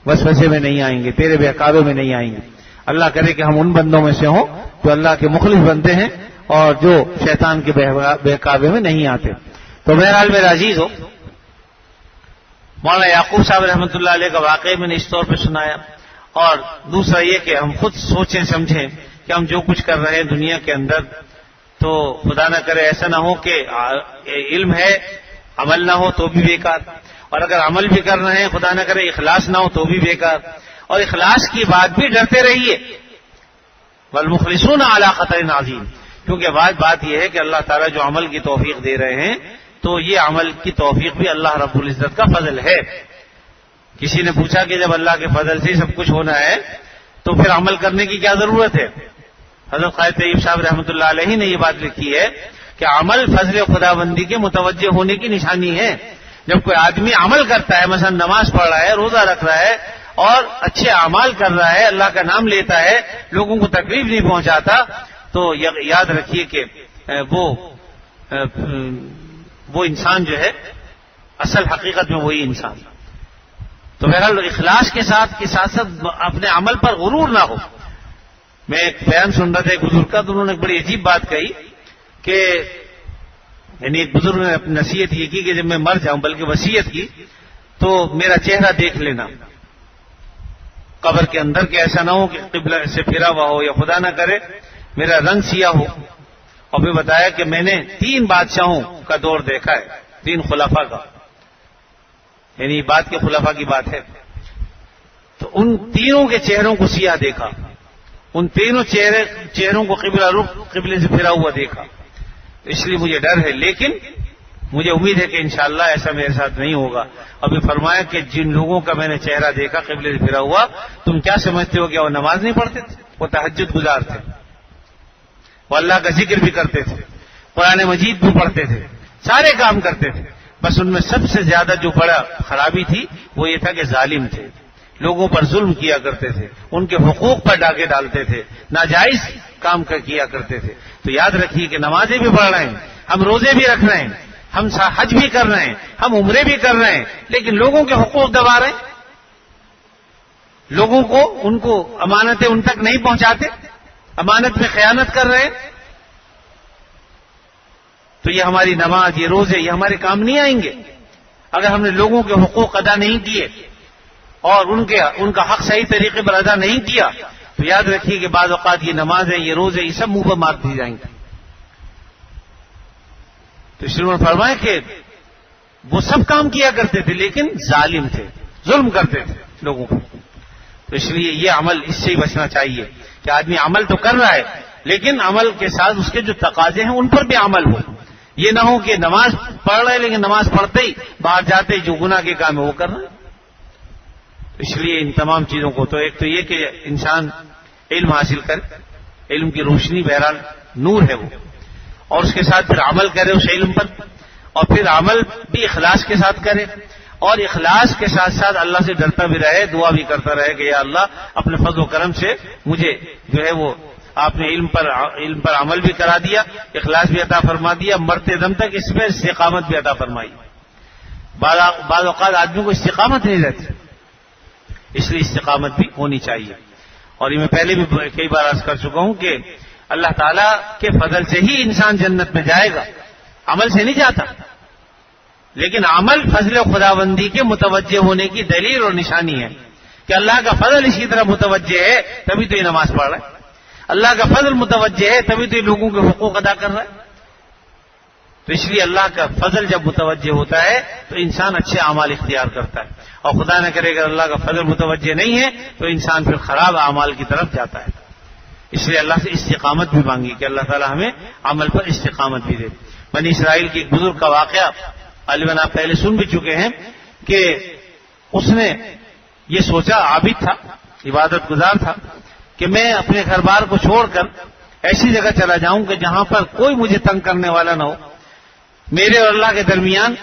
وسوسے میں نہیں آئیں گے، تیرے بہکاوے میں نہیں آئیں گے. اللہ کرے کہ ہم ان بندوں میں سے ہوں جو اللہ کے مخلص بندے ہیں اور جو شیطان کے بہکاوے میں نہیں آتے. تو بہرحال میرا عزیز ہو، مولانا یعقوب صاحب رحمۃ اللہ علیہ کا واقعہ میں نے اس طور پہ سنایا. اور دوسرا یہ کہ ہم خود سوچیں سمجھیں کہ ہم جو کچھ کر رہے ہیں دنیا کے اندر، تو خدا نہ کرے ایسا نہ ہو کہ علم ہے عمل نہ ہو تو بھی بیکار، اور اگر عمل بھی کر رہے ہیں خدا نہ کرے اخلاص نہ ہو تو بھی بیکار، اور اخلاص کی بات بھی ڈرتے رہیے، والمخلصون علی خطر عظیم، کیونکہ بات یہ ہے کہ اللہ تعالیٰ جو عمل کی توفیق دے رہے ہیں تو یہ عمل کی توفیق بھی اللہ رب العزت کا فضل ہے۔ کسی نے پوچھا کہ جب اللہ کے فضل سے سب کچھ ہونا ہے تو پھر عمل کرنے کی کیا ضرورت ہے؟ حضرت خواجہ طیب صاحب رحمۃ اللہ علیہ نے یہ بات لکھی ہے کہ عمل فضل خدا بندی کے متوجہ ہونے کی نشانی ہے۔ جب کوئی آدمی عمل کرتا ہے، مثلا نماز پڑھ رہا ہے، روزہ رکھ رہا ہے اور اچھے اعمال کر رہا ہے، اللہ کا نام لیتا ہے، لوگوں کو تکلیف نہیں پہنچاتا، تو یاد رکھیے کہ وہ انسان جو ہے اصل حقیقت میں وہی انسان۔ تو بہرحال اخلاص کے ساتھ اپنے عمل پر غرور نہ ہو۔ میں ایک بیان سن رہا تھا ایک بزرگ کا، تو انہوں نے ایک بڑی عجیب بات کہی کہ یعنی ایک بزرگ نے اپنی نصیحت یہ کی کہ جب میں مر جاؤں، بلکہ وصیت کی، تو میرا چہرہ دیکھ لینا قبر کے اندر، کہ ایسا نہ ہو کہ قبلہ سے پھرا ہوا ہو، یا خدا نہ کرے میرا رنگ سیاہ ہو۔ اور پھر بتایا کہ میں نے 3 بادشاہوں کا دور دیکھا ہے، 3 خلفاء کا، یعنی بات کے خلفاء کی بات ہے، تو ان تینوں کے چہروں کو سیاہ دیکھا، ان تینوں چہروں کو قبلے سے پھرا ہوا دیکھا، اس لیے مجھے ڈر ہے، لیکن مجھے امید ہے کہ انشاءاللہ ایسا میرے ساتھ نہیں ہوگا۔ ابھی فرمایا کہ جن لوگوں کا میں نے چہرہ دیکھا قبلے سے پھرا ہوا، تم کیا سمجھتے ہو کہ وہ نماز نہیں پڑھتے تھے؟ وہ تہجد گزار تھے، وہ اللہ کا ذکر بھی کرتے تھے، قرآن مجید بھی پڑھتے تھے، سارے کام کرتے تھے، بس ان میں سب سے زیادہ جو بڑا خرابی تھی وہ یہ تھا کہ ظالم تھے، لوگوں پر ظلم کیا کرتے تھے، ان کے حقوق پر ڈاکے ڈالتے تھے، ناجائز کام کیا کرتے تھے۔ تو یاد رکھیے کہ نمازیں بھی پڑھ رہے ہیں، ہم روزے بھی رکھ رہے ہیں، ہم حج بھی کر رہے ہیں، ہم عمرے بھی کر رہے ہیں، لیکن لوگوں کے حقوق دبا رہے ہیں، لوگوں کو ان کو امانتیں ان تک نہیں پہنچاتے، امانت میں خیانت کر رہے ہیں، تو یہ ہماری نماز، یہ روزے، یہ ہمارے کام نہیں آئیں گے اگر ہم نے لوگوں کے حقوق ادا نہیں کیے اور ان کا حق صحیح طریقے پر ادا نہیں کیا۔ تو یاد رکھیے کہ بعض اوقات یہ نمازیں، یہ روزے، یہ سب منہ پر مار دی جائیں گے۔ تو اس لیے فرمائے کہ وہ سب کام کیا کرتے تھے لیکن ظالم تھے، ظلم کرتے تھے لوگوں کو۔ تو اس لیے یہ عمل، اس سے ہی بچنا چاہیے کہ آدمی عمل تو کر رہا ہے لیکن عمل کے ساتھ اس کے جو تقاضے ہیں ان پر بھی عمل ہو۔ یہ نہ ہو کہ نماز پڑھ رہے لیکن نماز پڑھتے ہی باہر جاتے ہی جو گناہ کے کام ہے وہ کر رہے ہیں۔ اس لیے ان تمام چیزوں کو، تو ایک تو یہ کہ انسان علم حاصل کرے، علم کی روشنی بہرحال نور ہے وہ، اور اس کے ساتھ پھر عمل کرے اس علم پر، اور پھر عمل بھی اخلاص کے ساتھ کرے، اور اخلاص کے ساتھ ساتھ اللہ سے ڈرتا بھی رہے، دعا بھی کرتا رہے کہ یا اللہ اپنے فضل و کرم سے مجھے جو ہے وہ آپ نے علم پر عمل بھی کرا دیا، اخلاص بھی عطا فرما دیا، مرتے دم تک اس میں استقامت بھی عطا فرمائی۔ بعض اوقات آدمی کو استقامت نہیں رہتی، اس لیے استقامت بھی ہونی چاہیے۔ اور یہ میں پہلے بھی کئی بار عرض کر چکا ہوں کہ اللہ تعالیٰ کے فضل سے ہی انسان جنت میں جائے گا، عمل سے نہیں جاتا، لیکن عمل فضل خداوندی کے متوجہ ہونے کی دلیل اور نشانی ہے کہ اللہ کا فضل اسی طرح متوجہ ہے تبھی تو یہ نماز پڑھ رہا ہے، اللہ کا فضل متوجہ ہے تبھی تو یہ لوگوں کے حقوق ادا کر رہا ہے۔ تو اس لیے اللہ کا فضل جب متوجہ ہوتا ہے تو انسان اچھے اعمال اختیار کرتا ہے، اور خدا نہ کرے اگر اللہ کا فضل متوجہ نہیں ہے تو انسان پھر خراب اعمال کی طرف جاتا ہے۔ اس لیے اللہ سے استقامت بھی مانگی کہ اللہ تعالی ہمیں عمل پر استقامت بھی دے۔ بنی اسرائیل کی ایک بزرگ کا واقعہ غالباً آپ پہلے سن بھی چکے ہیں کہ اس نے یہ سوچا، عابد تھا، عبادت گزار تھا، کہ میں اپنے گھر بار کو چھوڑ کر ایسی جگہ چلا جاؤں کہ جہاں پر کوئی مجھے تنگ کرنے والا نہ ہو، میرے اور اللہ کے درمیان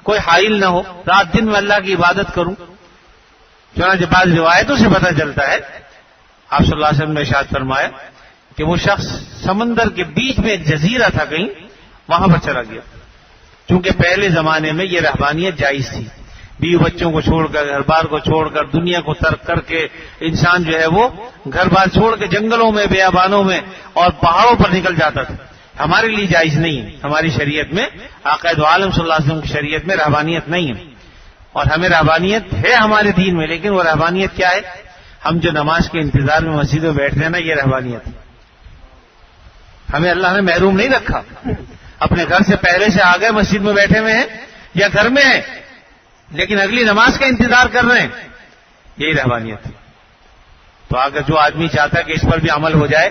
کوئی حائل نہ ہو، رات دن میں اللہ کی عبادت کروں۔ چنانچہ بعض روایتوں سے پتہ چلتا ہے آپ صلی اللہ علیہ وسلم نے ارشاد فرمایا کہ وہ شخص سمندر کے بیچ میں ایک جزیرہ تھا کہیں، وہاں پر چلا گیا، چونکہ پہلے زمانے میں یہ رہبانیت جائز تھی، بیوی بچوں کو چھوڑ کر، گھر بار کو چھوڑ کر، دنیا کو ترک کر کے انسان جو ہے وہ گھر بار چھوڑ کے جنگلوں میں، بیابانوں میں اور پہاڑوں پر نکل جاتا تھا۔ ہمارے لیے جائز نہیں ہے، ہماری شریعت میں، آقا دو عالم صلی اللہ علیہ وسلم کی شریعت میں رہبانیت نہیں ہے، اور ہمیں رہبانیت ہے ہمارے دین میں، لیکن وہ رہبانیت کیا ہے؟ ہم جو نماز کے انتظار میں مسجد میں بیٹھتے ہیں نا، یہ رہبانیت ہے. ہمیں اللہ نے محروم نہیں رکھا. اپنے گھر سے پہلے سے آ گئے، مسجد میں بیٹھے ہوئے ہیں یا گھر میں ہیں، لیکن اگلی نماز کا انتظار کر رہے ہیں، یہی رہبانیت ہے. تو اگر جو آدمی چاہتا ہے کہ اس پر بھی عمل ہو جائے،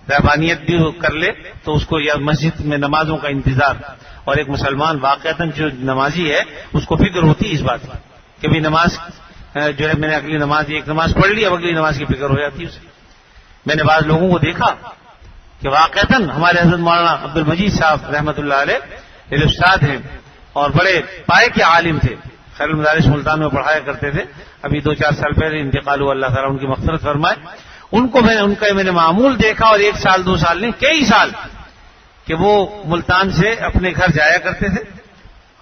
رہبانیت بھی کر لے، تو اس کو یا مسجد میں نمازوں کا انتظار. اور ایک مسلمان واقعتاً جو نمازی ہے اس کو فکر ہوتی ہے اس بات کی کہ بھی نماز جو ہے، میں نے اگلی نماز ایک نماز پڑھ لی، اب اگلی نماز کی فکر ہو جاتی ہے اسے. میں نے بعض لوگوں کو دیکھا کہ واقعتاً ہمارے حضرت مولانا عبد المجید صاحب رحمۃ اللہ علیہ میرے استاد ہیں اور بڑے پائے کے عالم تھے، خیر المدارس ملتان میں پڑھایا کرتے تھے. ابھی 2-4 سال پہلے انتقال ہوا، اللہ تعالیٰ ان کی مغفرت فرمائے. ان کا میں نے معمول دیکھا، اور 1 سال 2 سال نہیں، کئی سال کہ وہ ملتان سے اپنے گھر جایا کرتے تھے،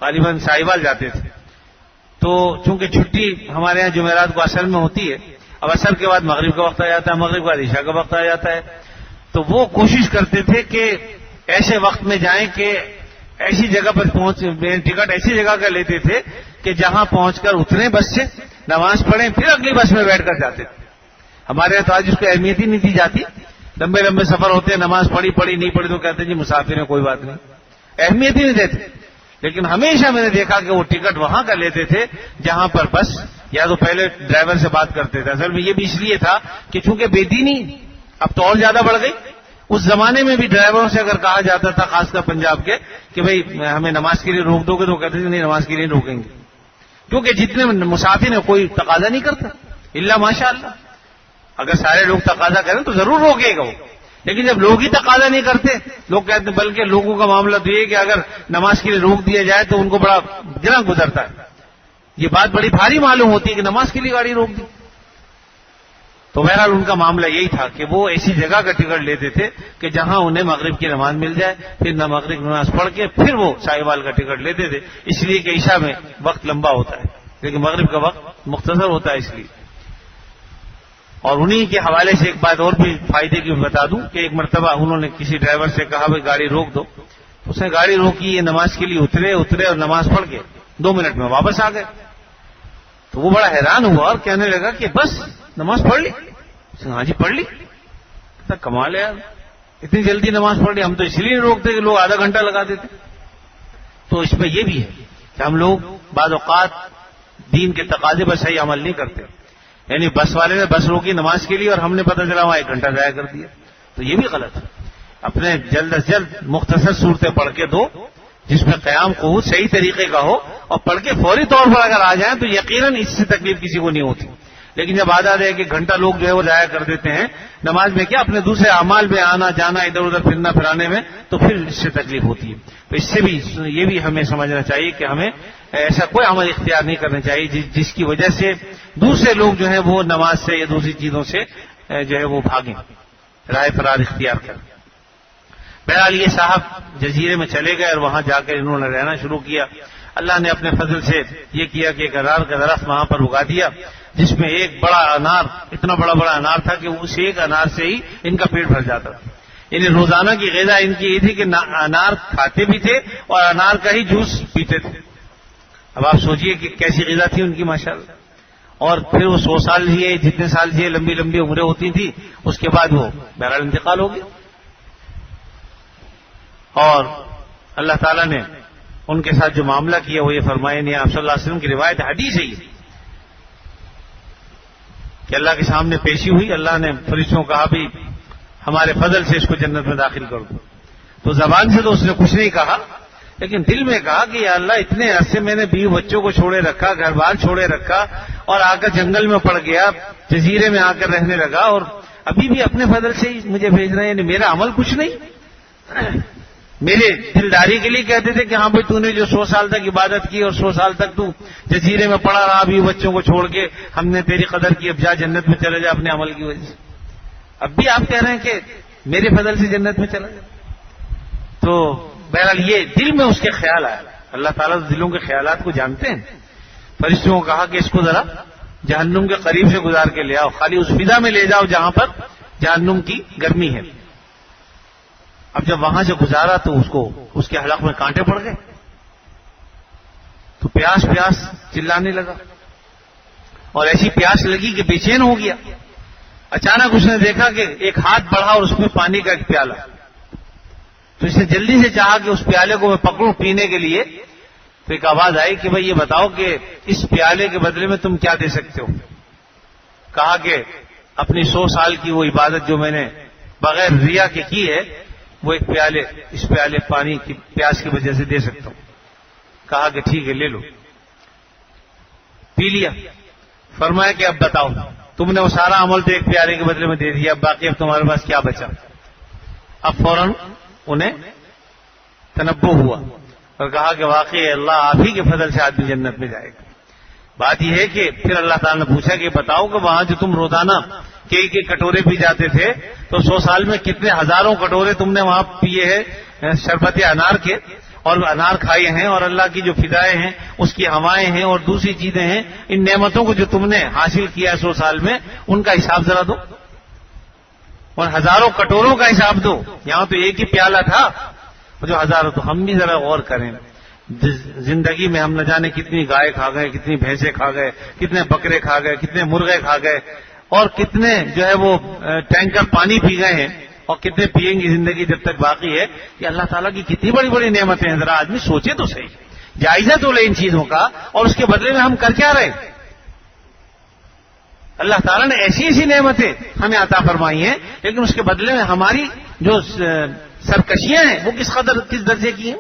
غالباً ساہیوال جاتے تھے. تو چونکہ چھٹی ہمارے یہاں جمعرات کو اصل میں ہوتی ہے، اب اثر کے بعد مغرب کا وقت آ جاتا ہے، مغرب کے بعد عشاء کا وقت آ جاتا ہے، تو وہ کوشش کرتے تھے کہ ایسے وقت میں جائیں کہ ایسی جگہ پر ٹکٹ ایسی جگہ کا لیتے تھے کہ جہاں پہنچ کر اتریں بس سے، نماز پڑھیں، پھر اگلی بس میں بیٹھ کر جاتے تھے. ہمارے یہاں تو آج اس کو اہمیت ہی نہیں دی جاتی. لمبے لمبے سفر ہوتے ہیں، نماز پڑھی نہیں پڑھی تو کہتے ہیں جی مسافر ہیں، کوئی بات نہیں، اہمیت ہی نہیں دیتے. لیکن ہمیشہ میں نے دیکھا کہ وہ ٹکٹ وہاں کا لیتے تھے جہاں پر بس، یا تو پہلے ڈرائیور سے بات کرتے تھے. اصل میں یہ بھی اس لیے تھا کہ چونکہ بے دینی اب تو اور زیادہ بڑھ گئی. اس زمانے میں بھی ڈرائیوروں سے اگر کہا جاتا تھا، خاص کر پنجاب کے، کہ بھئی ہمیں نماز کے لیے روک دو گے، تو کہتے تھے نہیں، نماز کے لیے روکیں گے، کیونکہ جتنے مسافر ہیں کوئی تقاضا نہیں کرتا الا ماشاء اللہ. اگر سارے لوگ تقاضا کریں تو ضرور روکے گا وہ، لیکن جب لوگ ہی تقاضا نہیں کرتے، لوگ کہتے ہیں، بلکہ لوگوں کا معاملہ تو یہ کہ اگر نماز کے لیے روک دیا جائے تو ان کو بڑا گرا گزرتا ہے. یہ بات بڑی بھاری معلوم ہوتی ہے کہ نماز کے لیے گاڑی روک دی. تو بہرحال ان کا معاملہ یہی تھا کہ وہ ایسی جگہ کا ٹکٹ لیتے تھے کہ جہاں انہیں مغرب کی نماز مل جائے، پھر مغرب نماز پڑھ کے پھر وہ ساہیوال کا ٹکٹ لیتے تھے، اس لیے کہ عشاء میں وقت لمبا ہوتا ہے لیکن مغرب کا وقت مختصر ہوتا ہے اس لیے. اور انہی کے حوالے سے ایک بات اور بھی فائدے کی بتا دوں کہ ایک مرتبہ انہوں نے کسی ڈرائیور سے کہا بھائی گاڑی روک دو، اس نے گاڑی روکی، یہ نماز کے لیے اترے اور نماز پڑھ کے 2 منٹ میں واپس آ گئے. تو وہ بڑا حیران ہوا اور کہنے لگا کہ بس نماز پڑھ لی؟ ہاں جی پڑھ لی. کمال ہے یار، اتنی جلدی نماز پڑھ لی. ہم تو اس لیے نہیں روکتے کہ لوگ آدھا گھنٹہ لگا دیتے. تو اس میں یہ بھی ہے کہ ہم لوگ بعض اوقات دین کے تقاضے پر صحیح عمل نہیں کرتے. یعنی بس والے نے بس روکی نماز کے لیے اور ہم نے پتہ چلا وہاں 1 گھنٹہ ضائع کر دیا، تو یہ بھی غلط ہے. اپنے جلد از جلد مختصر صورتیں پڑھ کے دو جس میں قیام قعود صحیح طریقے کا ہو، اور پڑھ کے فوری طور پر اگر آ جائیں تو یقیناً اس سے تکلیف کسی کو نہیں ہوتی. لیکن جب آدھا ہے کہ گھنٹہ لوگ جو ہے وہ ضائع کر دیتے ہیں نماز میں، کیا اپنے دوسرے اعمال میں آنا جانا، ادھر ادھر پھرنا پھرانے میں، تو پھر اس سے تکلیف ہوتی ہے. تو اس سے بھی یہ بھی ہمیں سمجھنا چاہیے کہ ہمیں ایسا کوئی عمل اختیار نہیں کرنا چاہیے جس کی وجہ سے دوسرے لوگ جو ہیں وہ نماز سے یا دوسری چیزوں سے جو ہے وہ بھاگیں، راہ فرار اختیار کریں. بہرحال یہ صاحب جزیرے میں چلے گئے اور وہاں جا کر انہوں نے رہنا شروع کیا. اللہ نے اپنے فضل سے یہ کیا کہ ایک انار کا درخت وہاں پر اگا دیا جس میں ایک بڑا انار، اتنا بڑا انار تھا کہ اس ایک انار سے ہی ان کا پیٹ بھر جاتا تھا. یعنی روزانہ کی غذا ان کی یہ تھی کہ انار کھاتے بھی تھے اور انار کا ہی جوس پیتے تھے. اب آپ سوچئے کہ کیسی غذا تھی ان کی ماشاءاللہ. اور پھر وہ 100 سال جیے، جتنے سال جیے، لمبی لمبی عمریں ہوتی تھی. اس کے بعد وہ بہرحال انتقال ہو گیا. اور اللہ تعالیٰ نے ان کے ساتھ جو معاملہ کیا وہ یہ فرمایا، نہیں آپ صلی اللہ علیہ وسلم کی روایت حدیث ہے یہ کہ اللہ کے سامنے پیشی ہوئی. اللہ نے فرشتوں کہا بھی ہمارے فضل سے اس کو جنت میں داخل کر دو. تو زبان سے تو اس نے کچھ نہیں کہا، لیکن دل میں کہا کہ یا اللہ اتنے عرصے میں نے بیوی بچوں کو چھوڑے رکھا، گھر بار چھوڑے رکھا، اور آ کر جنگل میں پڑ گیا، جزیرے میں آ کر رہنے لگا، اور ابھی بھی اپنے فضل سے ہی مجھے بھیج رہے ہیں. یعنی میرا عمل کچھ نہیں، میرے دلداری کے لیے کہتے تھے کہ ہاں بھائی تو نے جو 100 سال تک عبادت کی اور 100 سال تک تو جزیرے میں پڑا رہا، ابھی بچوں کو چھوڑ کے ہم نے تیری قدر کی، اب جا جنت میں چلے جا اپنے عمل کی وجہ سے. اب بھی آپ کہہ رہے ہیں کہ میرے فضل سے جنت میں چلا جائے. تو بہرحال یہ دل میں اس کے خیال آیا. اللہ تعالیٰ دلوں کے خیالات کو جانتے ہیں. فرشتوں کو کہا کہ اس کو ذرا جہنم کے قریب سے گزار کے لے آؤ، خالی اس فضا میں لے جاؤ جہاں پر جہنم کی گرمی ہے. اب جب وہاں سے گزارا تو اس کے حلق میں کانٹے پڑ گئے، تو پیاس چلانے لگا. اور ایسی پیاس لگی کہ بے چین ہو گیا. اچانک اس نے دیکھا کہ ایک ہاتھ بڑھا اور اس میں پانی کا ایک پیالہ. تو اس نے جلدی سے چاہا کہ اس پیالے کو میں پکڑوں پینے کے لیے. تو ایک آواز آئی کہ بھائی یہ بتاؤ کہ اس پیالے کے بدلے میں تم کیا دے سکتے ہو؟ کہا کہ اپنی 100 سال کی وہ عبادت جو میں نے بغیر ریا کے کی ہے وہ ایک اس پیالے پانی کی پیاس کی وجہ سے دے سکتا ہوں. کہا کہ ٹھیک ہے لے لو. پی لیا. فرمایا کہ اب بتاؤ تم نے وہ سارا عمل تو ایک پیالے کے بدلے میں دے دیا, اب باقی اب تمہارے پاس کیا بچا؟ اب فوراً انہیں تنبہ ہوا اور کہا کہ واقعی اللہ آپ ہی کے فضل سے آدمی جنت میں جائے گا. بات یہ ہے کہ پھر اللہ تعالیٰ نے پوچھا کہ بتاؤ کہ وہاں جو تم روزانہ کئی کٹورے پی جاتے تھے تو 100 سال میں کتنے ہزاروں کٹورے تم نے وہاں پیے ہیں شربت انار کے, اور انار کھائے ہیں, اور اللہ کی جو فضائیں ہیں اس کی ہوائیں ہیں اور دوسری چیزیں ہیں, ان نعمتوں کو جو تم نے حاصل کیا 100 سال میں ان کا حساب ذرا دو, اور ہزاروں کٹوروں کا حساب دو. یہاں تو ایک ہی پیالہ تھا جو ہزاروں. تو ہم بھی ذرا غور کریں, زندگی میں ہم نہ جانے کتنی گائے کھا گئے, کتنی بھینسیں کھا گئے, کتنے بکرے کھا گئے, کتنے مرغے کھا گئے, اور کتنے جو ہے وہ ٹینکر پانی پی گئے ہیں, اور کتنے پیئیں گی زندگی جب تک باقی ہے. کہ اللہ تعالیٰ کی کتنی بڑی بڑی نعمتیں ہیں. ذرا آدمی سوچے تو صحیح, جائزہ تو لے ان چیزوں کا, اور اس کے بدلے میں ہم کر کیا رہے؟ اللہ تعالیٰ نے ایسی ایسی نعمتیں ہمیں عطا فرمائی ہیں, لیکن اس کے بدلے میں ہماری جو سرکشیاں ہیں وہ کس درجے کی ہیں.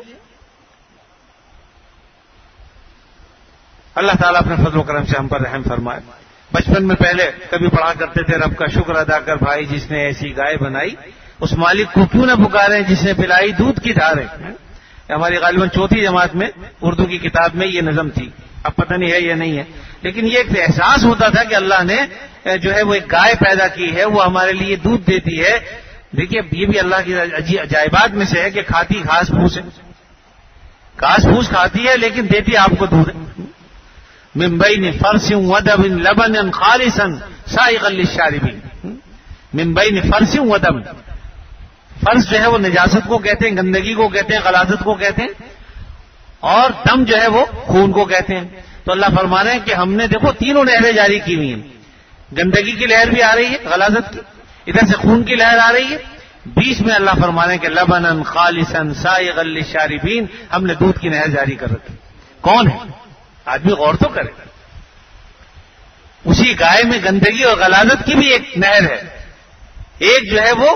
اللہ تعالیٰ اپنے فضل و کرم سے ہم پر رحم فرمائے. بچپن میں پہلے کبھی پڑھا کرتے تھے رب کا شکر ادا کر بھائی جس نے ایسی گائے بنائی, اس مالک کو کیوں نہ پکارے جس نے پلائی دودھ کی دھاریں. ہماری غالباً 4تھی جماعت میں اردو کی کتاب میں یہ نظم تھی, اب پتہ نہیں ہے یا نہیں ہے, لیکن یہ ایک احساس ہوتا تھا کہ اللہ نے جو ہے وہ ایک گائے پیدا کی ہے, وہ ہمارے لیے دودھ دیتی ہے. دیکھیے یہ بھی اللہ کی عجائبات میں سے ہے کہ کھاتی گھاس پھوس ہے, گھاس پھوس کھاتی ہے لیکن دیتی آپ کو دودھ. من بین فرث ودم لبنا خالصا سائغا للشاربین. من بین فرث ودم, فرث جو ہے وہ نجاست کو کہتے ہیں, گندگی کو کہتے ہیں, غلاظت کو کہتے ہیں, اور دم جو ہے وہ خون کو کہتے ہیں. تو اللہ فرما رہے ہیں کہ ہم نے دیکھو تینوں نہریں جاری کی ہوئی ہیں, گندگی کی لہر بھی آ رہی ہے, غلاظت کی, ادھر سے خون کی لہر آ رہی ہے, بیچ میں اللہ فرما رہے ہیں کہ لبنا خالصا سائغا للشاربین, ہم نے دودھ کی نہر جاری کر رکھی. کون ہے؟ آدمی غور تو کرے. اسی گائے میں گندگی اور غلاظت کی بھی ایک نہر ہے, ایک جو ہے وہ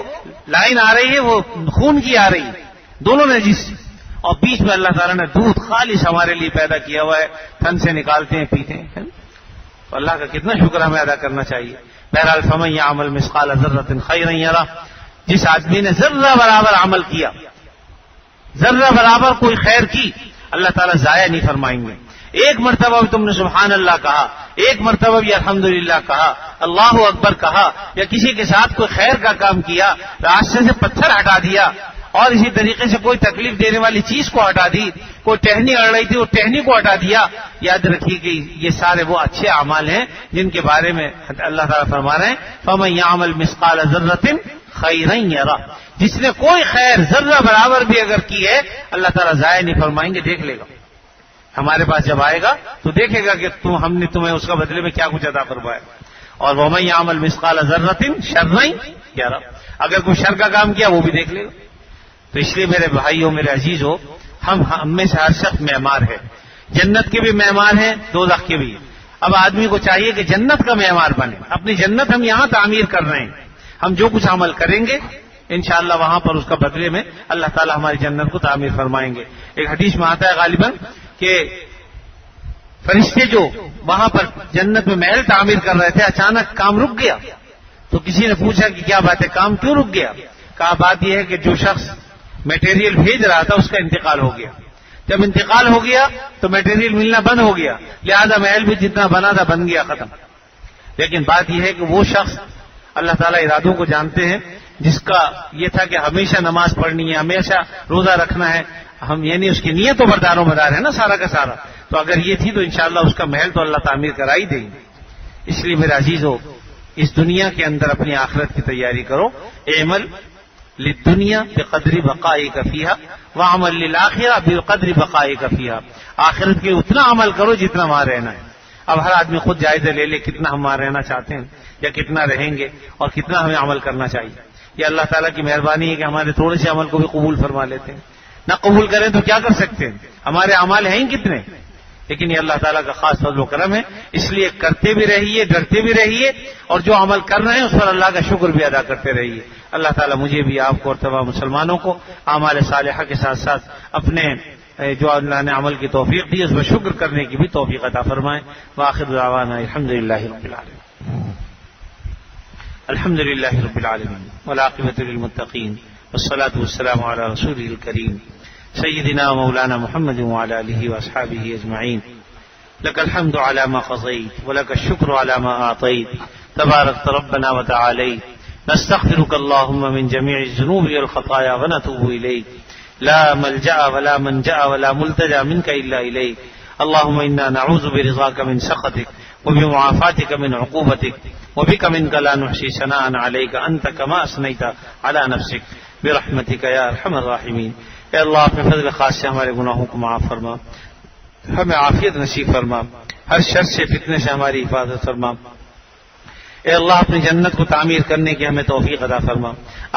لائن آ رہی ہے وہ خون کی آ رہی ہے, دونوں نجس, اور بیچ میں اللہ تعالیٰ نے دودھ خالص ہمارے لیے پیدا کیا ہوا ہے, تھن سے نکالتے ہیں پیتے ہیں. تو اللہ کا کتنا شکر ہمیں ادا کرنا چاہیے. بہرحال فمن یعمل مثقال ذرۃ خیرا یرہ, جس آدمی نے ذرہ برابر عمل کیا, ذرہ برابر کوئی خیر کی, اللہ تعالیٰ ضائع نہیں فرمائیں گے. ایک مرتبہ بھی تم نے سبحان اللہ کہا, ایک مرتبہ بھی الحمدللہ کہا, اللہ اکبر کہا, یا کسی کے ساتھ کوئی خیر کا کام کیا, راستے سے پتھر ہٹا دیا, اور اسی طریقے سے کوئی تکلیف دینے والی چیز کو ہٹا دی, کوئی ٹہنی اڑ رہی تھی وہ ٹہنی کو ہٹا دیا, یاد رکھیے کہ یہ سارے وہ اچھے اعمال ہیں جن کے بارے میں اللہ تعالیٰ فرما رہے ہیں فمن یعمل مثقال ذرۃ خیرا یرہ, جس نے کوئی خیر ذرہ برابر بھی اگر کی ہے اللہ تعالیٰ ضائع نہیں فرمائیں گے. دیکھ لے گا ہمارے پاس جب آئے گا تو دیکھے گا کہ ہم نے تمہیں اس کا بدلے میں کیا کچھ عطا فرمایا. اور ومن یعمل مثقال ذرۃ شرا یرہ, اگر کوئی شر کا کام کیا وہ بھی دیکھ لے گا. تو اس لیے میرے بھائیوں, میرے عزیزوں, ہم میں سے ہر شخص معمار ہے, جنت کے بھی معمار ہیں, دوزخ کے بھی. اب آدمی کو چاہیے کہ جنت کا معمار بنے, اپنی جنت ہم یہاں تعمیر کر رہے ہیں. ہم جو کچھ عمل کریں گے انشاءاللہ وہاں پر اس کا بدلے میں اللہ تعالیٰ ہماری جنت کو تعمیر فرمائیں گے. ایک حدیث میں آتا ہے غالباً کہ فرشتے جو وہاں پر جنت میں محل تعمیر کر رہے تھے, اچانک کام رک گیا. تو کسی نے پوچھا کہ کیا بات ہے, کام کیوں رک گیا؟ کہا بات یہ ہے کہ جو شخص میٹیریل بھیج رہا تھا اس کا انتقال ہو گیا. جب انتقال ہو گیا تو میٹیریل ملنا بند ہو گیا, لہذا محل بھی جتنا بنا تھا بن گیا, ختم. لیکن بات یہ ہے کہ وہ شخص اللہ تعالیٰ ارادوں کو جانتے ہیں, جس کا یہ تھا کہ ہمیشہ نماز پڑھنی ہے, ہمیشہ روزہ رکھنا ہے, ہم یعنی اس کی نیت و بردار و مدار ہے نا سارا کا سارا. تو اگر یہ تھی تو انشاءاللہ اس کا محل تو اللہ تعمیر کرا ہی دیں گے. اس لیے میرے عزیزو, اس دنیا کے اندر اپنی آخرت کی تیاری کرو. اعمل للدنیا بقدر بقائک فیہا وعمل للآخرہ بقدر بقائک فیہا, آخرت کے اتنا عمل کرو جتنا وہاں رہنا ہے. اب ہر آدمی خود جائزہ لے لے کتنا ہم وہاں رہنا چاہتے ہیں یا کتنا رہیں گے اور کتنا ہمیں عمل کرنا چاہیے. یہ اللہ تعالیٰ کی مہربانی ہے کہ ہمارے تھوڑے سے عمل کو بھی قبول فرما لیتے ہیں. نہ قبول کریں تو کیا کر سکتے ہیں, ہمارے اعمال ہیں کتنے, لیکن یہ اللہ تعالیٰ کا خاص فضل و کرم ہے. اس لیے کرتے بھی رہیے, ڈرتے بھی رہیے, اور جو عمل کر رہے ہیں اس پر اللہ کا شکر بھی ادا کرتے رہیے. اللہ تعالیٰ مجھے بھی, آپ کو اور تمام مسلمانوں کو اعمال صالحہ کے ساتھ ساتھ اپنے جو اللہ نے عمل کی توفیق دی اس پر شکر کرنے کی بھی توفیق عطا فرمائے. وآخر دعوانا الحمدللہ رب العالمین. الحمدللہ رب العالمین والعاقبۃ للمتقین والصلاة والسلام علی رسولہ الکریم سیدنا مولانا محمد وعلى آلہ واصحابہ اجمعین. لك الحمد على ما قضيت ولك الشكر على ما أعطيت تبارك ربنا وتعاليت. نستغفرك اللهم من جميع الذنوب والخطايا ونتوب إليك. لا ملجأ ولا منجأ ولا ملتجأ منك إلا إليك. اللهم إنا نعوذ برضاك من سخطك وبمعافاتك من عقوبتك وبك منك لا نحصي ثناء عليك أنت كما أثنيت على نفسك برحمتك يا أرحم الراحمين. اے اللہ اپنے فضل خاص سے ہمارے گناہوں کو معاف فرما, ہمیں عافیت نصیب فرما, ہر شر سے فتنے سے ہماری حفاظت فرما. اے اللہ اپنی جنت کو تعمیر کرنے کی ہمیں توفیق عطا فرما,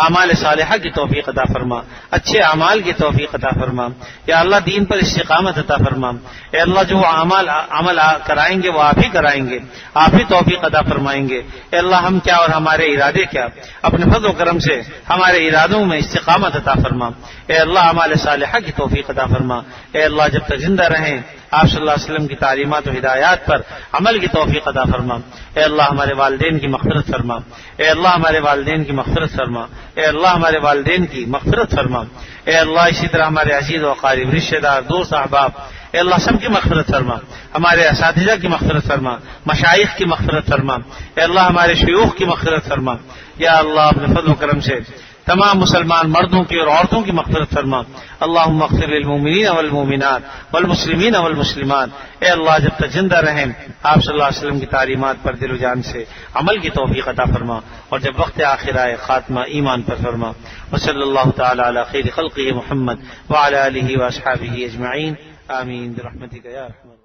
اعمال صالحہ کی توفیق عطا فرما, اچھے اعمال کی توفیق عطا فرما. یا اللہ دین پر استقامت عطا فرما. اے اللہ جو عمل کرائیں گے وہ آپ ہی کرائیں گے, آپ ہی توفیق عطا فرمائیں گے. اے اللہ ہم کیا اور ہمارے ارادے کیا, اپنے فضل و کرم سے ہمارے ارادوں میں استقامت عطا فرما. اے اللہ اعمال صالحہ کی توفیق عطا فرما. اے اللہ جب تک زندہ رہیں آپ صلی اللہ علیہ وسلم کی تعلیمات و ہدایات پر عمل کی توفیق عطا فرما. اے اللہ ہمارے والدین کی مغفرت فرما. اے اللہ ہمارے والدین کی مغفرت فرما. اے اللہ ہمارے والدین کی مغفرت فرما. اے اللہ اسی طرح ہمارے عزیز و اقارب, رشتہ دار, دوست, احباب, اے اللہ سب کی مغفرت فرما. ہمارے اساتذہ کی مغفرت فرما, مشائخ کی مغفرت فرما. اے اللہ ہمارے شیوخ کی مغفرت فرما. یا اللہ اپنے فضل و کرم سے تمام مسلمان مردوں کی اور عورتوں کی مغفرت فرما. اللہم اغفر للمؤمنین والمؤمنات والمسلمین والمسلمات. اے اللہ جب تک زندہ رہیں آپ صلی اللہ علیہ وسلم کی تعلیمات پر دل و جان سے عمل کی توفیق عطا فرما, اور جب وقت آخر آئے خاتمہ ایمان پر فرما. وصلی اللہ تعالی علی خیر خلقہ محمد وعلی آلہ واصحابہ اجمعین. آمین برحمتک یا ارحم.